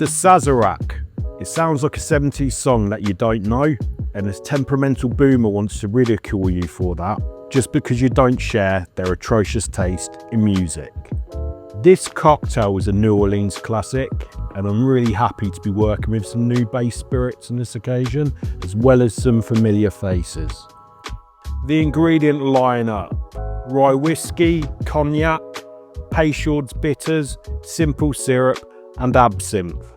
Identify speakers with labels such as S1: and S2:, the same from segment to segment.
S1: The Sazerac. It sounds like a 70s song that you don't know, and this temperamental boomer wants to ridicule you for that, just because you don't share their atrocious taste in music. This cocktail is a New Orleans classic, and I'm really happy to be working with some new base spirits on this occasion, as well as some familiar faces. The ingredient lineup: Rye Whiskey, Cognac, Peychauds bitters, simple syrup, and Absinthe.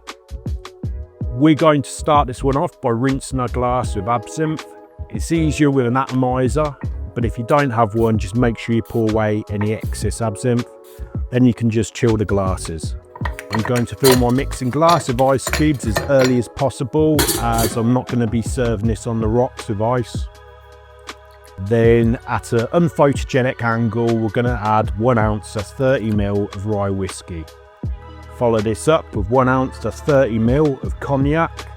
S1: We're going to start this one off by rinsing our glass with Absinthe. It's easier with an atomizer, but if you don't have one, just make sure you pour away any excess Absinthe. Then you can just chill the glasses. I'm going to fill my mixing glass with ice cubes as early as possible, as I'm not going to be serving this on the rocks with ice. Then at an unphotogenic angle, we're going to add 1 ounce to 30 ml of Rye Whiskey. Follow this up with 1 ounce to 30 ml of Cognac.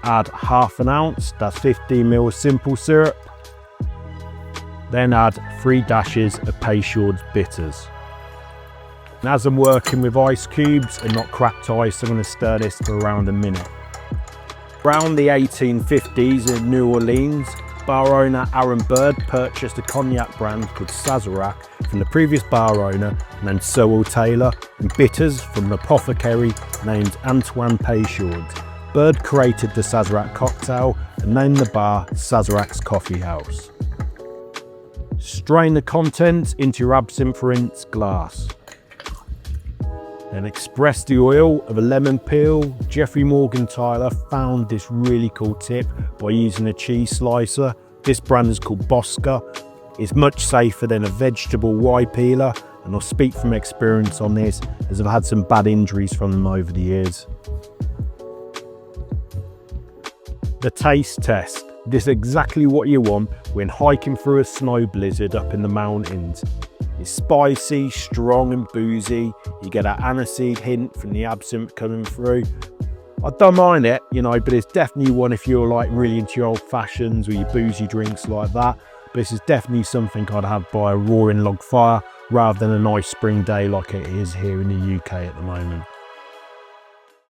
S1: Add half an ounce, that's 15 ml of simple syrup. Then add 3 dashes of Peychauds bitters. And as I'm working with ice cubes and not cracked ice, I'm going to stir this for around a minute. Around the 1850s in New Orleans, bar owner Aaron Bird purchased a cognac brand called Sazerac from the previous bar owner named Sewell Taylor, and bitters from an apothecary named Antoine Peychauds. Bird created the Sazerac cocktail and named the bar Sazerac's Coffee House. Strain the contents into your absinthe rinsed glass. Then express the oil of a lemon peel. Jeffrey Morgan Tyler found this really cool tip by using a cheese slicer. This brand is called Bosca. It's much safer than a vegetable Y peeler, and I'll speak from experience on this as I've had some bad injuries from them over the years. The taste test. This is exactly what you want when hiking through a snow blizzard up in the mountains. It's spicy, strong and boozy. You get an aniseed hint from the absinthe coming through. I don't mind it, but it's definitely one if you're like really into your old fashions or your boozy drinks like that. But this is definitely something I'd have by a roaring log fire rather than a nice spring day like it is here in the UK at the moment.